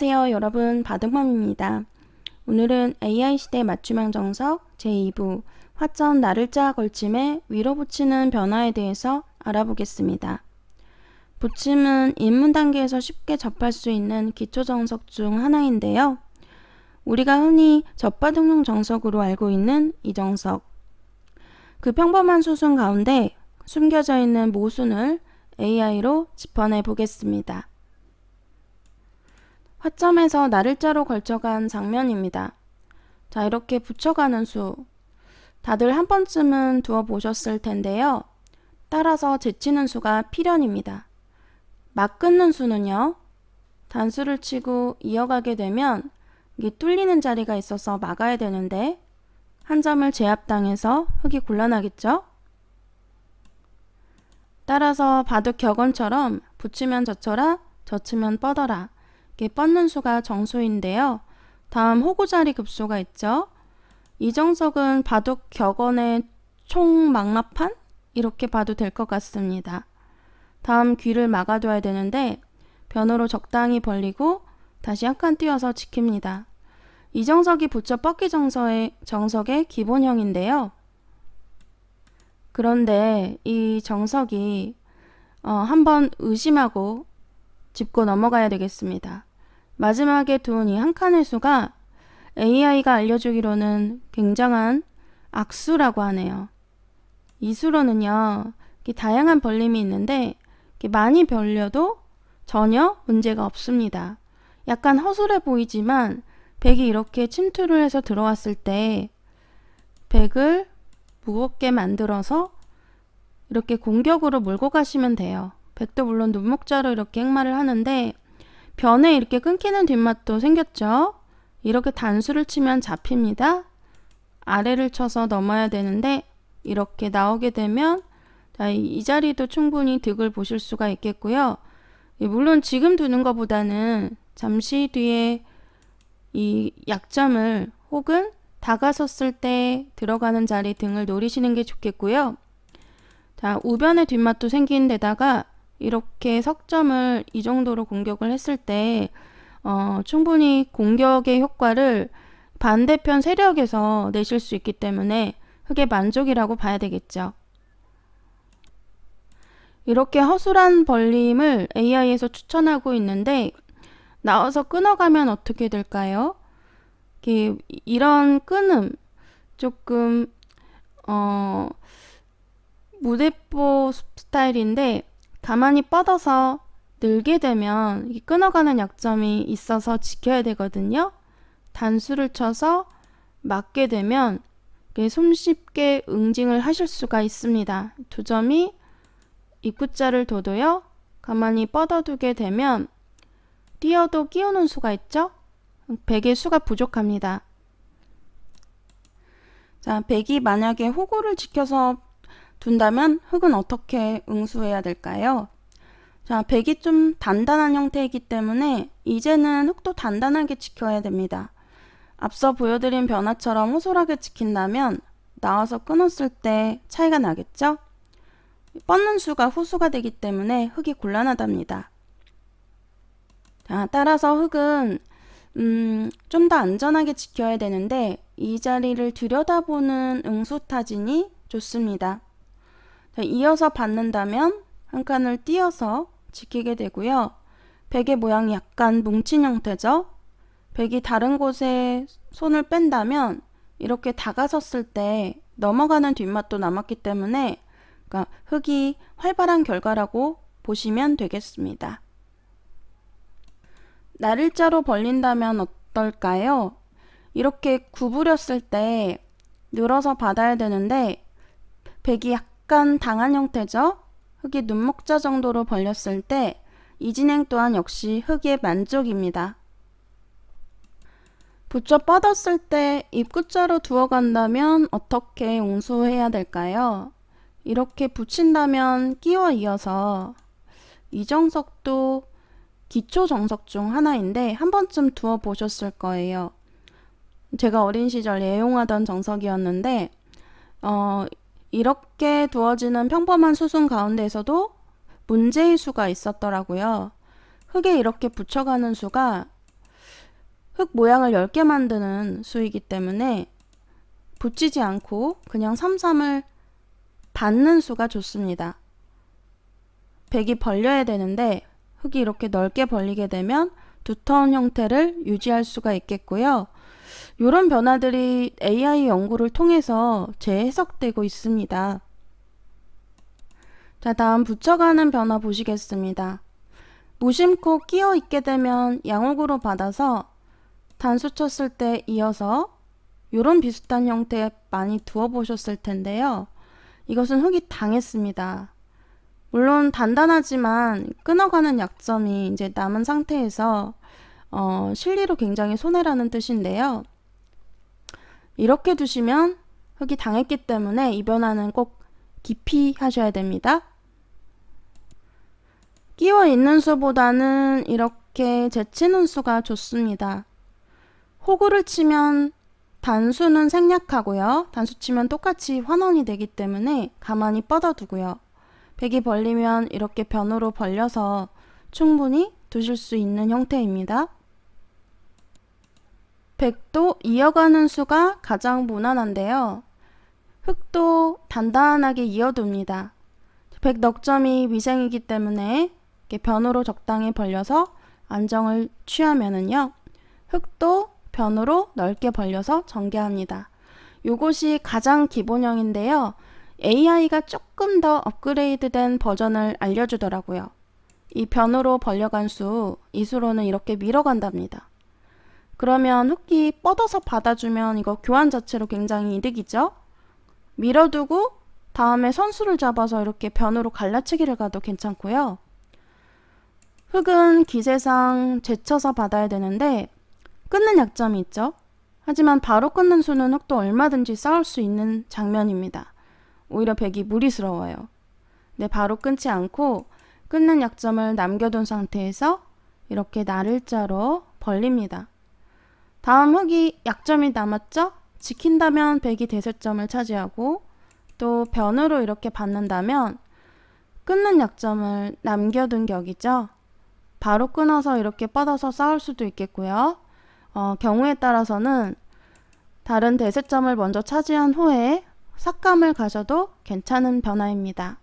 안녕하세요 여러분, 바둑맘입니다. 오늘은 AI 시대 맞춤형 정석 제2부 화점 나를자 걸침에 위로 붙이는 변화에 대해서 알아보겠습니다. 붙임은 입문 단계에서 쉽게 접할 수 있는 기초 정석 중 하나인데요. 우리가 흔히 젖바둑용 정석으로 알고 있는 이 정석. 그 평범한 수순 가운데 숨겨져 있는 모순을 AI로 짚어내 보겠습니다. 화점에서 나를자로 걸쳐간 장면입니다. 자, 이렇게 붙여가는 수. 다들 한 번쯤은 두어 보셨을 텐데요. 따라서 제치는 수가 필연입니다. 막 끊는 수는요. 단수를 치고 이어가게 되면 이게 뚫리는 자리가 있어서 막아야 되는데 한 점을 제압당해서 흙이 곤란하겠죠? 따라서 바둑 격언처럼 붙이면 젖혀라, 젖히면 뻗어라. 이게 뻗는 수가 정수인데요. 다음 호구자리 급수가 있죠. 이 정석은 바둑 격언의 총망라판? 이렇게 봐도 될 것 같습니다. 다음 귀를 막아둬야 되는데 변으로 적당히 벌리고 다시 한 칸 띄어서 지킵니다. 이 정석이 붙여 뻗기 정석의 기본형인데요. 그런데 이 정석이 한번 의심하고 짚고 넘어가야 되겠습니다. 마지막에 둔 이 한 칸의 수가 AI가 알려주기로는 굉장한 악수라고 하네요. 이 수로는요, 다양한 벌림이 있는데 많이 벌려도 전혀 문제가 없습니다. 약간 허술해 보이지만 백이 이렇게 침투를 해서 들어왔을 때 백을 무겁게 만들어서 이렇게 공격으로 몰고 가시면 돼요. 백도 물론 눈목자로 이렇게 행마를 하는데 변에 이렇게 끊기는 뒷맛도 생겼죠. 이렇게 단수를 치면 잡힙니다. 아래를 쳐서 넘어야 되는데 이렇게 나오게 되면 이 자리도 충분히 득을 보실 수가 있겠고요. 물론 지금 두는 것보다는 잠시 뒤에 이 약점을 혹은 다가섰을 때 들어가는 자리 등을 노리시는 게 좋겠고요. 자, 우변의 뒷맛도 생긴 데다가 이렇게 석점을 이 정도로 공격을 했을 때 충분히 공격의 효과를 반대편 세력에서 내실 수 있기 때문에 흙의 만족이라고 봐야 되겠죠. 이렇게 허술한 벌림을 AI에서 추천하고 있는데 나와서 끊어가면 어떻게 될까요? 이런 끊음 조금 무대뽀 스타일인데 가만히 뻗어서 늘게 되면 끊어가는 약점이 있어서 지켜야 되거든요. 단수를 쳐서 막게 되면 손쉽게 응징을 하실 수가 있습니다. 두 점이 입구자를 둬도요. 가만히 뻗어두게 되면 띄어도 끼우는 수가 있죠. 백의 수가 부족합니다. 자, 백이 만약에 호구를 지켜서 둔다면 흙은 어떻게 응수해야 될까요? 자, 백이 좀 단단한 형태이기 때문에 이제는 흙도 단단하게 지켜야 됩니다. 앞서 보여드린 변화처럼 호솔하게 지킨다면 나와서 끊었을 때 차이가 나겠죠? 뻗는 수가 후수가 되기 때문에 흙이 곤란하답니다. 자, 따라서 흙은 좀 더 안전하게 지켜야 되는데 이 자리를 들여다보는 응수타진이 좋습니다. 자, 이어서 받는다면 한 칸을 띄어서 지키게 되고요. 백의 모양이 약간 뭉친 형태죠. 백이 다른 곳에 손을 뺀다면 이렇게 다가섰을 때 넘어가는 뒷맛도 남았기 때문에 흙이 활발한 결과라고 보시면 되겠습니다. 나를자로 벌린다면 어떨까요? 이렇게 구부렸을 때 늘어서 받아야 되는데 백이 약간 당한 형태죠. 흙이 눈목자 정도로 벌렸을 때 이 진행 또한 역시 흙의 만족입니다. 붙여 뻗었을 때 입구자로 두어간다면 어떻게 응수해야 될까요? 이렇게 붙인다면 끼워 이어서 이 정석도 기초 정석 중 하나인데 한 번쯤 두어 보셨을 거예요. 제가 어린 시절 애용하던 정석이었는데 이렇게 두어지는 평범한 수순 가운데에서도 문제의 수가 있었더라고요. 흙에 이렇게 붙여가는 수가 흙 모양을 10개 만드는 수이기 때문에 붙이지 않고 그냥 삼삼을 받는 수가 좋습니다. 백이 벌려야 되는데 흙이 이렇게 넓게 벌리게 되면 두터운 형태를 유지할 수가 있겠고요. 이런 변화들이 AI 연구를 통해서 재해석되고 있습니다. 자, 다음 붙여가는 변화 보시겠습니다. 무심코 끼어 있게 되면 양옥으로 받아서 단수 쳤을 때 이어서 이런 비슷한 형태 많이 두어 보셨을 텐데요. 이것은 흙이 당했습니다. 물론 단단하지만 끊어가는 약점이 이제 남은 상태에서 실리로 굉장히 손해라는 뜻인데요. 이렇게 두시면 흙이 당했기 때문에 이 변화는 꼭 깊이 하셔야 됩니다. 끼워 있는 수보다는 이렇게 제치는 수가 좋습니다. 호구를 치면 단수는 생략하고요. 단수 치면 똑같이 환원이 되기 때문에 가만히 뻗어두고요. 백이 벌리면 이렇게 변으로 벌려서 충분히 두실 수 있는 형태입니다. 백도 이어가는 수가 가장 무난한데요. 흙도 단단하게 이어둡니다. 백 넉점이 미생이기 때문에 이렇게 변으로 적당히 벌려서 안정을 취하면은요. 흙도 변으로 넓게 벌려서 전개합니다. 요것이 가장 기본형인데요. AI가 조금 더 업그레이드된 버전을 알려주더라고요. 이 변으로 벌려간 수, 이 수로는 이렇게 밀어간답니다. 그러면 흙이 뻗어서 받아주면 이거 교환 자체로 굉장히 이득이죠. 밀어두고 다음에 선수를 잡아서 이렇게 변으로 갈라치기를 가도 괜찮고요. 흙은 기세상 제쳐서 받아야 되는데 끊는 약점이 있죠. 하지만 바로 끊는 수는 흙도 얼마든지 쌓을 수 있는 장면입니다. 오히려 백이 무리스러워요. 근데 바로 끊지 않고 끊는 약점을 남겨둔 상태에서 이렇게 나를자로 벌립니다. 다음 흙이 약점이 남았죠? 지킨다면 백이 대세점을 차지하고 또 변으로 이렇게 받는다면 끊는 약점을 남겨둔 격이죠. 바로 끊어서 이렇게 뻗어서 쌓을 수도 있겠고요. 경우에 따라서는 다른 대세점을 먼저 차지한 후에 삭감을 가셔도 괜찮은 변화입니다.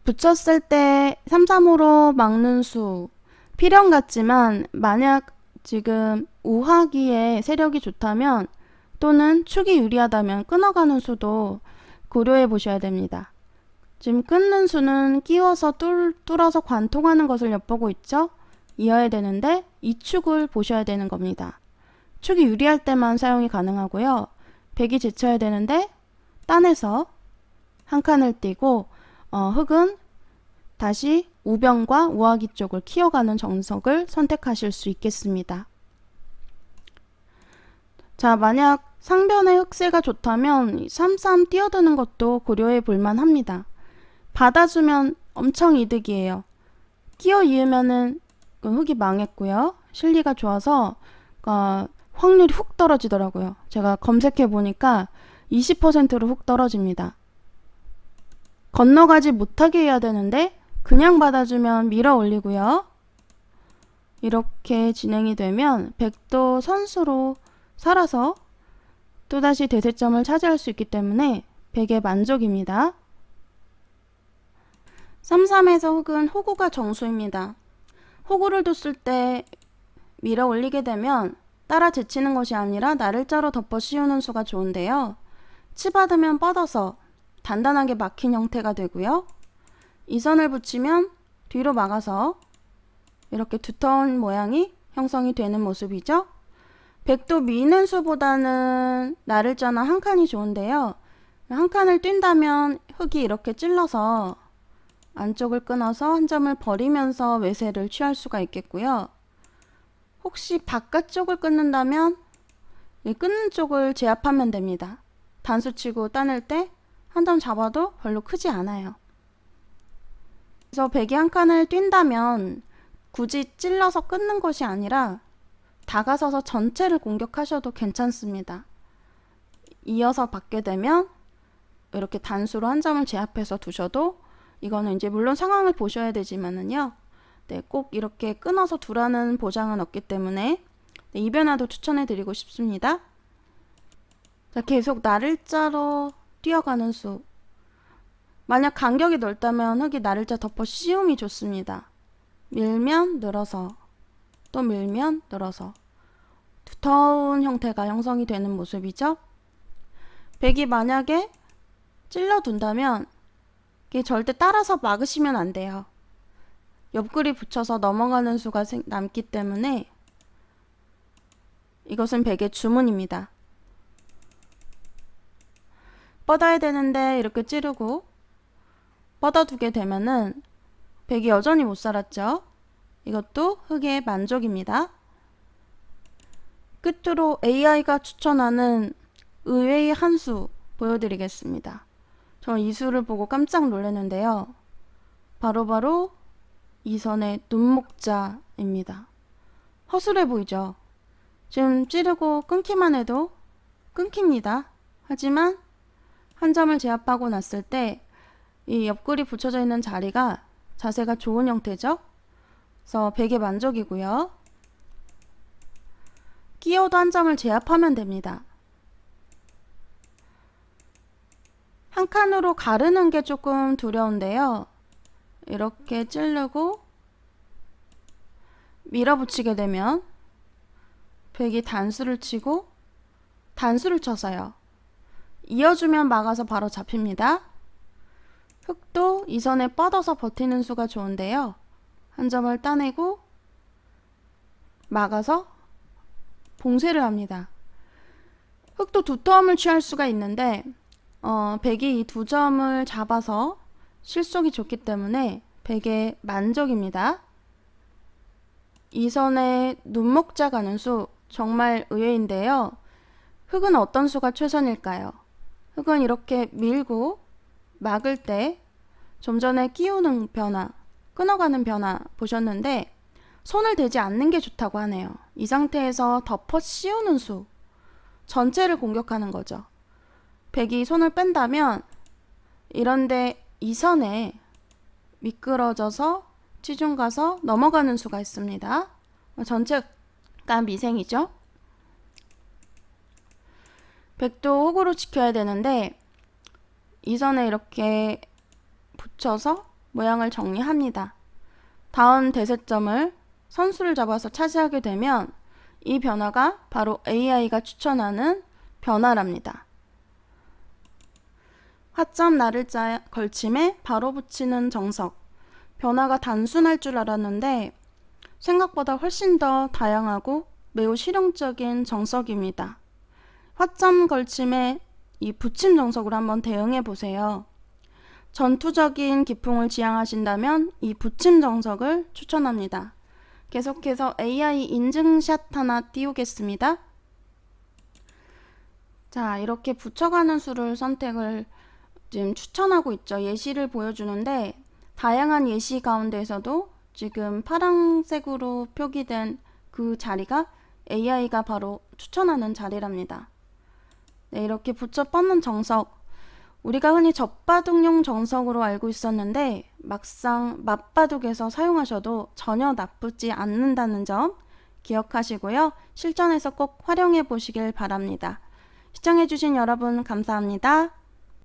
붙였을 때 3-3으로 막는 수 필연 같지만 만약 지금 우하기에 세력이 좋다면 또는 축이 유리하다면 끊어가는 수도 고려해 보셔야 됩니다. 지금 끊는 수는 끼워서 뚫어서 관통하는 것을 엿보고 있죠? 이어야 되는데 이 축을 보셔야 되는 겁니다. 축이 유리할 때만 사용이 가능하고요. 백이 제쳐야 되는데 따내서 한 칸을 띄고 흙은 다시 우변과 우하기 쪽을 키워가는 정석을 선택하실 수 있겠습니다. 자, 만약 상변의 흙세가 좋다면 3-3 뛰어드는 것도 고려해 볼만 합니다. 받아주면 엄청 이득이에요. 끼어 이으면은 흙이 망했고요. 실리가 좋아서 확률이 훅 떨어지더라고요. 제가 검색해 보니까 20%로 훅 떨어집니다. 건너가지 못하게 해야 되는데 그냥 받아주면 밀어 올리고요. 이렇게 진행이 되면 백도 선수로 살아서 또다시 대세점을 차지할 수 있기 때문에 백의 만족입니다. 3-3에서 흙은 호구가 정수입니다. 호구를 뒀을 때 밀어 올리게 되면 따라 제치는 것이 아니라 나를자로 덮어 씌우는 수가 좋은데요. 치받으면 뻗어서 단단하게 막힌 형태가 되고요. 이 선을 붙이면 뒤로 막아서 이렇게 두터운 모양이 형성이 되는 모습이죠. 백도 미는 수보다는 나를자나 한 칸이 좋은데요. 한 칸을 뛴다면 흙이 이렇게 찔러서 안쪽을 끊어서 한 점을 버리면서 외세를 취할 수가 있겠고요. 혹시 바깥쪽을 끊는다면 이 끊는 쪽을 제압하면 됩니다. 단수 치고 따낼 때 한 점 잡아도 별로 크지 않아요. 그래서 백이 한 칸을 뛴다면 굳이 찔러서 끊는 것이 아니라 다가서서 전체를 공격하셔도 괜찮습니다. 이어서 받게 되면 이렇게 단수로 한 점을 제압해서 두셔도 이거는 이제 물론 상황을 보셔야 되지만은요. 네, 꼭 이렇게 끊어서 두라는 보장은 없기 때문에 네, 이 변화도 추천해 드리고 싶습니다. 자, 계속 나를자로 뛰어가는 수. 만약 간격이 넓다면 흙이 나를자 덮어 씌움이 좋습니다. 밀면 늘어서, 또 밀면 늘어서 두터운 형태가 형성이 되는 모습이죠. 백이 만약에 찔러둔다면 이게 절대 따라서 막으시면 안 돼요. 옆구리 붙여서 넘어가는 수가 남기 때문에 이것은 백의 주문입니다. 뻗어야 되는데 이렇게 찌르고 뻗어두게 되면은 백이 여전히 못 살았죠. 이것도 흙의 만족입니다. 끝으로 AI가 추천하는 의외의 한 수 보여드리겠습니다. 저 이 수를 보고 깜짝 놀랐는데요. 바로 이선의 눈목자입니다. 허술해 보이죠? 지금 찌르고 끊기만 해도 끊깁니다. 하지만 한 점을 제압하고 났을 때 이 옆구리 붙여져 있는 자세가 좋은 형태죠. 그래서 백의 만족이고요. 끼어도 한 점을 제압하면 됩니다. 한 칸으로 가르는 게 조금 두려운데요. 이렇게 찌르고 밀어붙이게 되면 백이 단수를 치고 단수를 쳐서요. 이어주면 막아서 바로 잡힙니다. 흙도 이 선에 뻗어서 버티는 수가 좋은데요. 한 점을 따내고 막아서 봉쇄를 합니다. 흙도 두터움을 취할 수가 있는데 백이 이 두 점을 잡아서 실속이 좋기 때문에 백의 만족입니다. 이 선에 눈목자 가는 수 정말 의외인데요. 흙은 어떤 수가 최선일까요? 흙은 이렇게 밀고 막을 때 좀 전에 끼우는 변화, 끊어가는 변화 보셨는데 손을 대지 않는 게 좋다고 하네요. 이 상태에서 덮어 씌우는 수, 전체를 공격하는 거죠. 백이 손을 뺀다면 이런데 이 선에 미끄러져서 치중 가서 넘어가는 수가 있습니다. 전체가 미생이죠. 백도 호구로 지켜야 되는데 이 선에 이렇게 붙여서 모양을 정리합니다. 다음 대세점을 선수를 잡아서 차지하게 되면 이 변화가 바로 AI가 추천하는 변화랍니다. 화점 나를자 걸침에 바로 붙이는 정석. 변화가 단순할 줄 알았는데 생각보다 훨씬 더 다양하고 매우 실용적인 정석입니다. 화점 걸침에 이 붙임 정석으로 한번 대응해 보세요. 전투적인 기풍을 지향하신다면 이 붙임 정석을 추천합니다. 계속해서 AI 인증샷 하나 띄우겠습니다. 자, 이렇게 붙여가는 수를 선택을 지금 추천하고 있죠. 예시를 보여주는데 다양한 예시 가운데서도 지금 파란색으로 표기된 그 자리가 AI가 바로 추천하는 자리랍니다. 네, 이렇게 붙여 뻗는 정석, 우리가 흔히 젖바둑용 정석으로 알고 있었는데 막상 맞바둑에서 사용하셔도 전혀 나쁘지 않는다는 점 기억하시고요. 실전에서 꼭 활용해 보시길 바랍니다. 시청해주신 여러분 감사합니다.